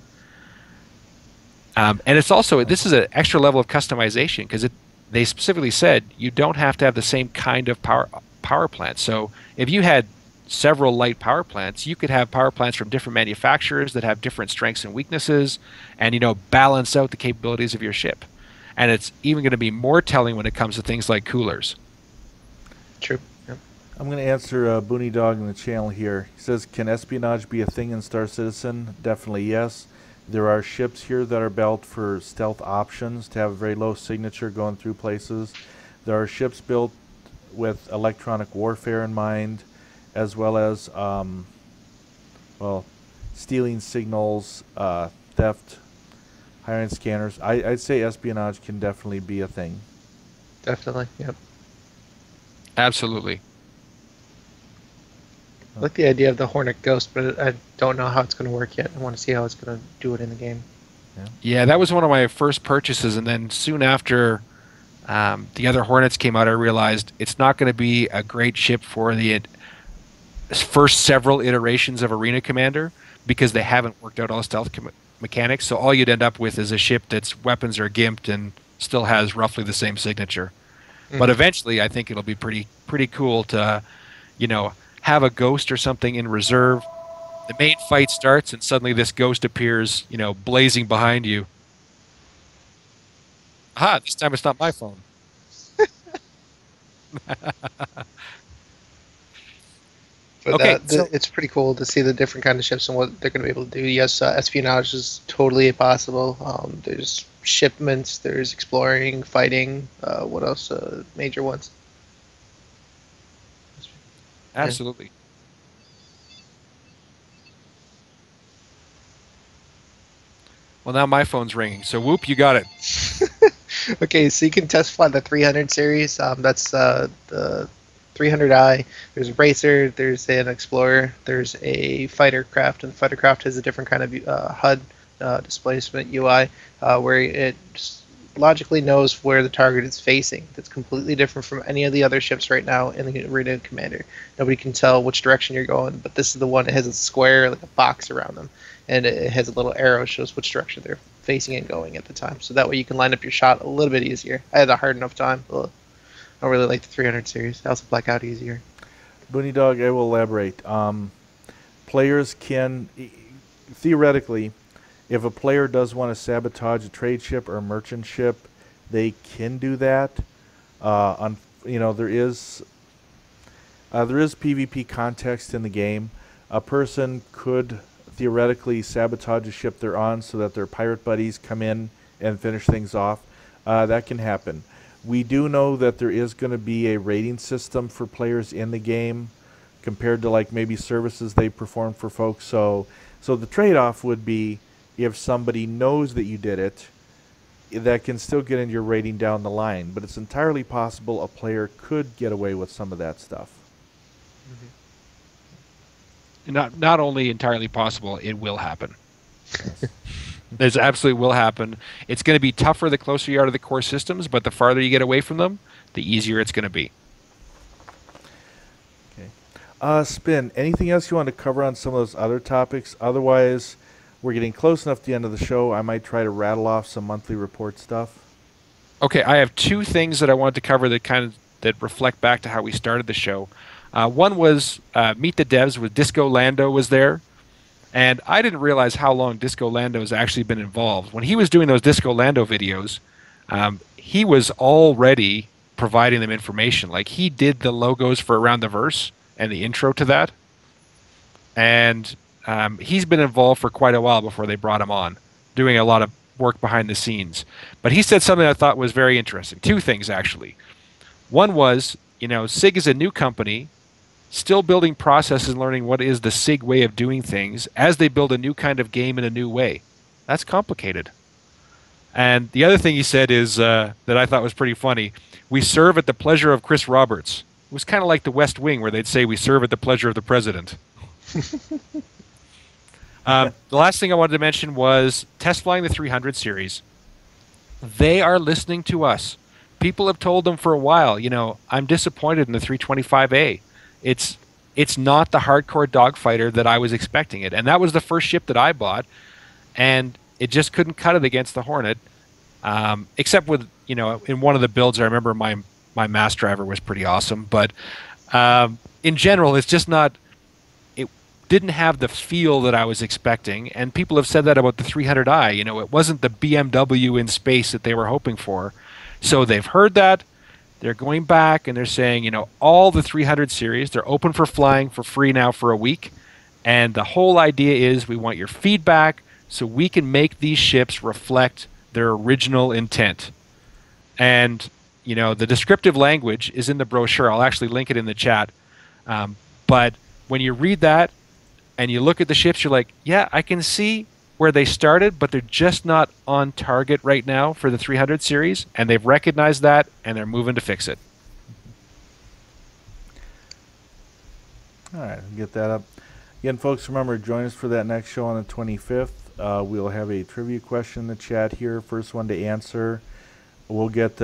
And it's also, this is an extra level of customization because they specifically said you don't have to have the same kind of power plant. So if you had several light power plants, you could have power plants from different manufacturers that have different strengths and weaknesses, and balance out the capabilities of your ship. And it's even going to be more telling when it comes to things like coolers. True. Yep. I'm going to answer Booney Dog in the channel here. He says, can espionage be a thing in Star Citizen? Definitely yes. There are ships here that are built for stealth options to have a very low signature going through places. There are ships built with electronic warfare in mind, as well as, stealing signals, theft, hiring scanners. I'd say espionage can definitely be a thing. Definitely. Yep. Absolutely. I like the idea of the Hornet Ghost, but I don't know how it's going to work yet. I want to see how it's going to do it in the game. Yeah, that was one of my first purchases, and then soon after the other Hornets came out, I realized it's not going to be a great ship for the first several iterations of Arena Commander because they haven't worked out all stealth mechanics. So all you'd end up with is a ship that's weapons are gimped and still has roughly the same signature. Mm-hmm. But eventually, I think it'll be pretty cool to, have a ghost or something in reserve. The main fight starts, and suddenly this ghost appears, blazing behind you. Aha! This time it's not my phone. But it's pretty cool to see the different kind of ships and what they're going to be able to do. Yes, espionage is totally possible. There's shipments, there's exploring, fighting. What else? Major ones. Absolutely. Yeah. Well, now my phone's ringing. So, Whoop, you got it. Okay, so you can test fly the 300 series. That's the 300i. There's a racer. There's an explorer. There's a fighter craft, and the fighter craft has a different kind of HUD displacement UI, where it logically knows where the target is facing. That's completely different from any of the other ships right now in the Arena Commander. Nobody can tell which direction you're going, but this is the one that has a square, like a box around them, and it has a little arrow that shows which direction they're facing and going at the time. So that way you can line up your shot a little bit easier. I had a hard enough time. I don't really like the 300 series. I also black out easier. Booney Dog, I will elaborate. Players can, theoretically, if a player does want to sabotage a trade ship or a merchant ship, they can do that. There is PvP context in the game. A person could theoretically sabotage a ship they're on so that their pirate buddies come in and finish things off. That can happen. We do know that there is going to be a rating system for players in the game compared to like maybe services they perform for folks. So the trade-off would be if somebody knows that you did it, that can still get into your rating down the line. But it's entirely possible a player could get away with some of that stuff. Mm-hmm. Not only entirely possible, it will happen. It absolutely will happen. It's going to be tougher the closer you are to the core systems, but the farther you get away from them, the easier it's going to be. Okay. Spin, anything else you want to cover on some of those other topics? Otherwise, we're getting close enough to the end of the show. I might try to rattle off some monthly report stuff. Okay, I have two things that I wanted to cover that reflect back to how we started the show. One was Meet the Devs with Disco Lando was there. And I didn't realize how long Disco Lando has actually been involved. When he was doing those Disco Lando videos, he was already providing them information. Like, he did the logos for Around the Verse and the intro to that. And he's been involved for quite a while before they brought him on, doing a lot of work behind the scenes. But he said something I thought was very interesting. Two things, actually. One was, SIG is a new company, still building processes and learning what is the SIG way of doing things as they build a new kind of game in a new way. That's complicated. And the other thing he said is that I thought was pretty funny. We serve at the pleasure of Chris Roberts. It was kind of like the West Wing, where they'd say we serve at the pleasure of the president. The last thing I wanted to mention was test flying the 300 series. They are listening to us. People have told them for a while, I'm disappointed in the 325A. It's not the hardcore dogfighter that I was expecting it. And that was the first ship that I bought. And it just couldn't cut it against the Hornet. Except with, in one of the builds, I remember my mass driver was pretty awesome, but in general, it's just not. It didn't have the feel that I was expecting, and people have said that about the 300i. It wasn't the BMW in space that they were hoping for. So they've heard that. They're going back and they're saying, all the 300 series, they're open for flying for free now for a week. And the whole idea is we want your feedback so we can make these ships reflect their original intent. And, the descriptive language is in the brochure. I'll actually link it in the chat. But when you read that and you look at the ships, you're like, yeah, I can see where they started, but they're just not on target right now for the 300 series, and they've recognized that, and they're moving to fix it. All right, get that up. Again, folks, remember, join us for that next show on the 25th. We'll have a trivia question in the chat here. First one to answer, we'll get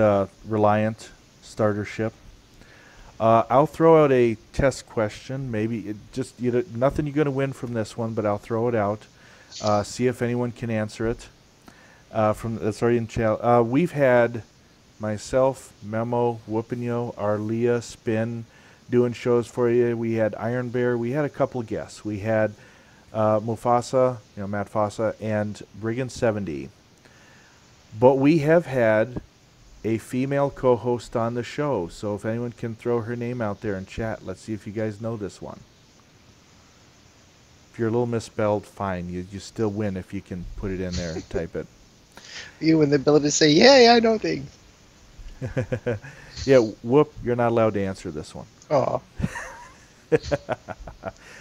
Reliant starter ship. I'll throw out a test question. Maybe nothing you're going to win from this one, but I'll throw it out. See if anyone can answer it. That's already in chat. We've had myself, Memo, Woopnyo, Arlia, Spin doing shows for you. We had Iron Bear. We had a couple of guests. We had Mufasa, Matt Fossa, and Brigand 70. But we have had a female co-host on the show. So if anyone can throw her name out there in chat, let's see if you guys know this one. If you're a little misspelled, fine. You still win if you can put it in there and type it. You and the ability to say, yeah, I know things. Yeah, Whoop, you're not allowed to answer this one. Oh.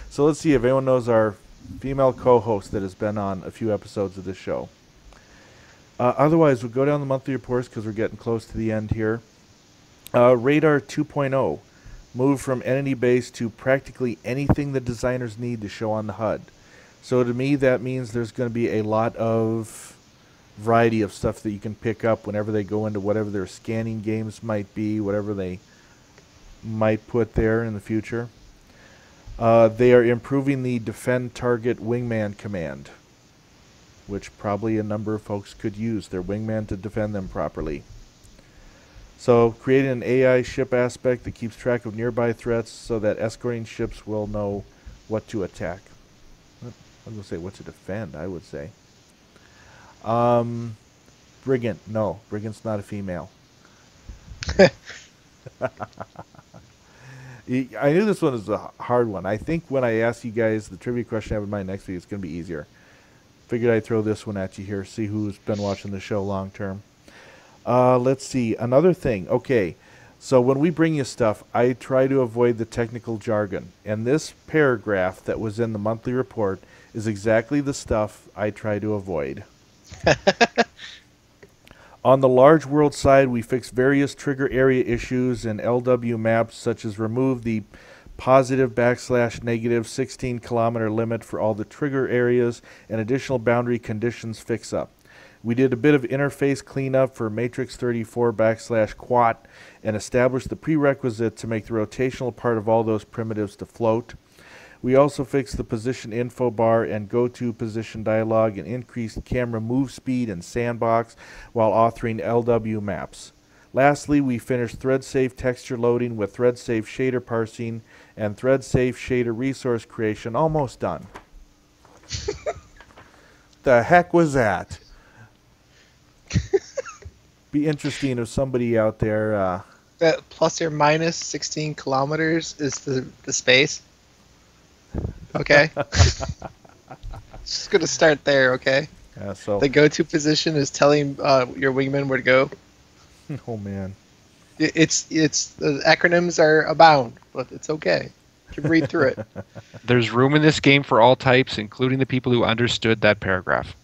So let's see if anyone knows our female co-host that has been on a few episodes of this show. Otherwise, we'll go down the monthly reports because we're getting close to the end here. Radar 2.0. Move from entity base to practically anything the designers need to show on the HUD. So to me, that means there's going to be a lot of variety of stuff that you can pick up whenever they go into whatever their scanning games might be, whatever they might put there in the future. They are improving the defend target wingman command, which probably a number of folks could use their wingman to defend them properly. So creating an AI ship aspect that keeps track of nearby threats so that escorting ships will know what to attack. I was going to say what to defend, I would say. Brigand. No, Brigand's not a female. I knew this one was a hard one. I think when I ask you guys the trivia question I have in mind next week, it's going to be easier. Figured I'd throw this one at you here, see who's been watching the show long term. Let's see. Another thing. Okay. So when we bring you stuff, I try to avoid the technical jargon. And this paragraph that was in the monthly report is exactly the stuff I try to avoid. On the large world side, we fix various trigger area issues in LW maps, such as remove the +/- 16 kilometer limit for all the trigger areas and additional boundary conditions fix up. We did a bit of interface cleanup for matrix 34 /quat and established the prerequisite to make the rotational part of all those primitives to float. We also fixed the position info bar and go-to position dialog and increased camera move speed and sandbox while authoring LW maps. Lastly, we finished thread-safe texture loading with thread-safe shader parsing and thread-safe shader resource creation. Almost done. The heck was that? Be interesting if somebody out there... Plus or minus 16 kilometers is the space. Okay. Just going to start there, okay? Yeah, so The go-to position is telling your wingman where to go. oh, man. It's the acronyms are abound, but it's okay. You can read through it. There's room in this game for all types, including the people who understood that paragraph.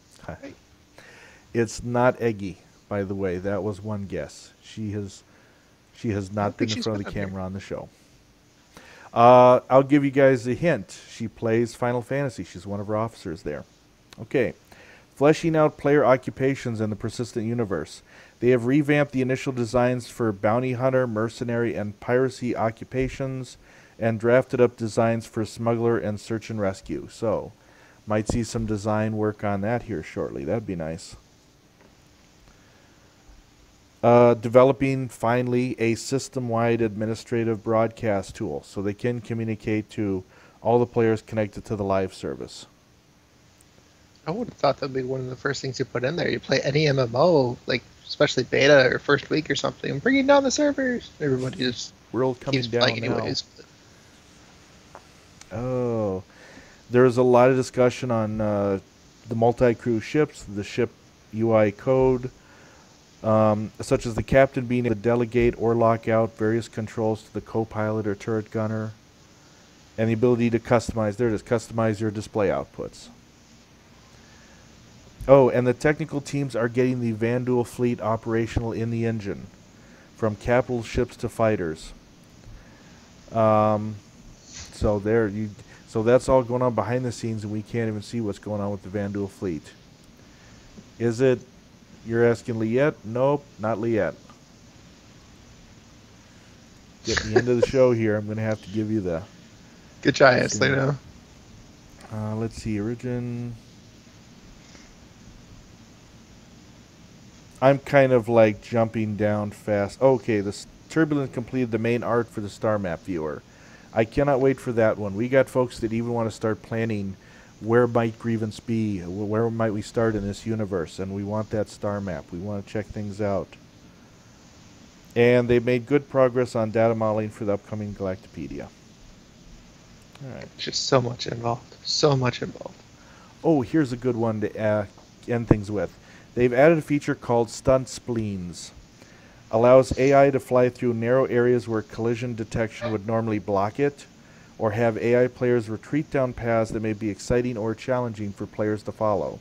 It's not Eggy, by the way. That was one guess. She has not been in front of the camera on the show. I'll give you guys a hint. She plays Final Fantasy. She's one of our officers there. Okay. Fleshing out player occupations in the persistent universe. They have revamped the initial designs for bounty hunter, mercenary, and piracy occupations and drafted up designs for smuggler and search and rescue. So, Might see some design work on that here shortly. That'd be nice. Developing finally a system-wide administrative broadcast tool so they can communicate to all the players connected to the live service. I would have thought that'd be one of the first things you put in there. You play any MMO, like especially beta or first week or something, bringing down the servers. Everybody just World coming keeps down playing now. anyways. Oh, there's a lot of discussion on the multi-crew ships, the ship UI code, such as the captain being able to delegate or lock out various controls to the co-pilot or turret gunner, and the ability to customize. There it is, customize your display outputs. Oh, and the technical teams are getting the Vanduul fleet operational in the engine, from capital ships to fighters. So that's all going on behind the scenes, and we can't even see what's going on with the Vanduul fleet. Is it? You're asking Liette? Nope, not Liette. Getting the end of the show here. I'm going to have to give you the. Good try, Aslino. Let's see, origin. I'm kind of like jumping down fast. Okay, the Turbulent completed the main art for the star map viewer. I cannot wait for that one. We got folks that even want to start planning where might Grievance be, where might we start in this universe, and we want that star map. We want to check things out. And they've made good progress on data modeling for the upcoming Galactopedia. All right. Just so much involved. So much involved. Oh, here's a good one to end things with. They've added a feature called Stunt Spleens. Allows AI to fly through narrow areas where collision detection would normally block it, or have AI players retreat down paths that may be exciting or challenging for players to follow.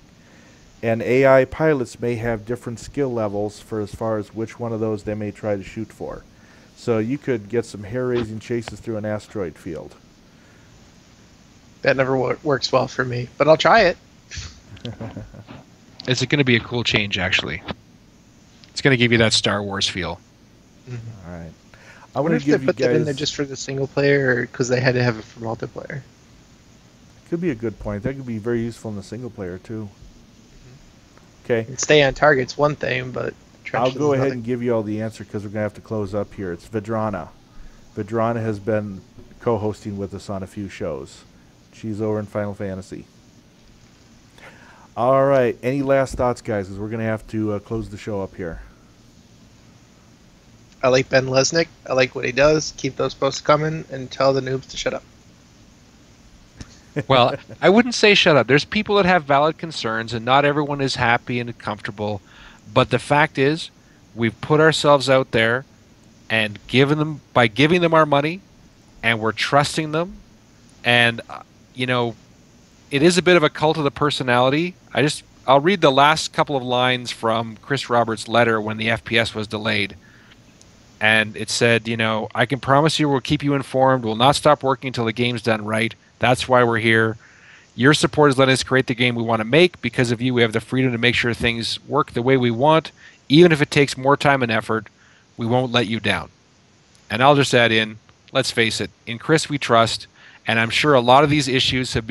And AI pilots may have different skill levels for as far as which one of those they may try to shoot for. So you could get some hair-raising chases through an asteroid field. That never works well for me, but I'll try it. It's going to be a cool change, actually. It's going to give you that Star Wars feel. All right. I wonder if they put that in there just for the single player, or because they had to have it for multiplayer. Could be a good point. That could be very useful in the single player too. Okay. And stay on target's one thing, but I'll go ahead and give you all the answer because we're gonna have to close up here. It's Vidrana. Vidrana has been co-hosting with us on a few shows. She's over in Final Fantasy. All right. Any last thoughts, guys? Because we're gonna have to close the show up here. I like Ben Lesnick. I like what he does. Keep those posts coming and tell the noobs to shut up. Well, I wouldn't say shut up. There's people that have valid concerns, and not everyone is happy and comfortable. But the fact is, we've put ourselves out there and giving them our money, and we're trusting them. And, it is a bit of a cult of the personality. I'll read the last couple of lines from Chris Roberts' letter when the FPS was delayed. And it said, I can promise you we'll keep you informed. We'll not stop working until the game's done right. That's why we're here. Your support has let us create the game we want to make. Because of you, we have the freedom to make sure things work the way we want. Even if it takes more time and effort, we won't let you down. And I'll just add in, let's face it, in Chris we trust. And I'm sure a lot of these issues have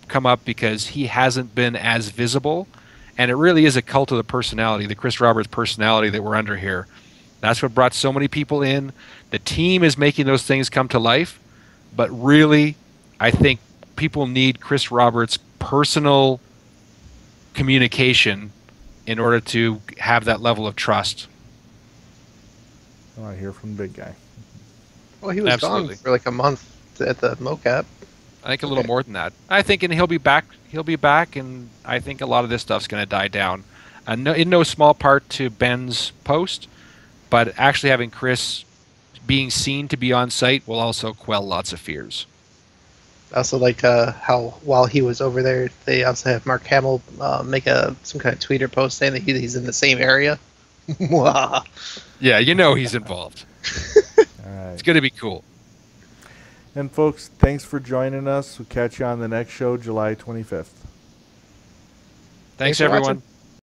come up because he hasn't been as visible. And it really is a cult of the personality, the Chris Roberts personality that we're under here. That's what brought so many people in. The team is making those things come to life. But really, I think people need Chris Roberts' personal communication in order to have that level of trust. Oh, I hear from the big guy. Well, he was gone for like a month at the mocap. I think a little more than that. I think, and he'll be back. He'll be back, and I think a lot of this stuff's going to die down. In no small part to Ben's post, but actually having Chris being seen to be on site will also quell lots of fears. I also liked how while he was over there, they also have Mark Hamill make some kind of tweet or post saying that he's in the same area. Yeah, he's involved. All right. It's going to be cool. And folks, thanks for joining us. We'll catch you on the next show, July 25th. Thanks for everyone. watching.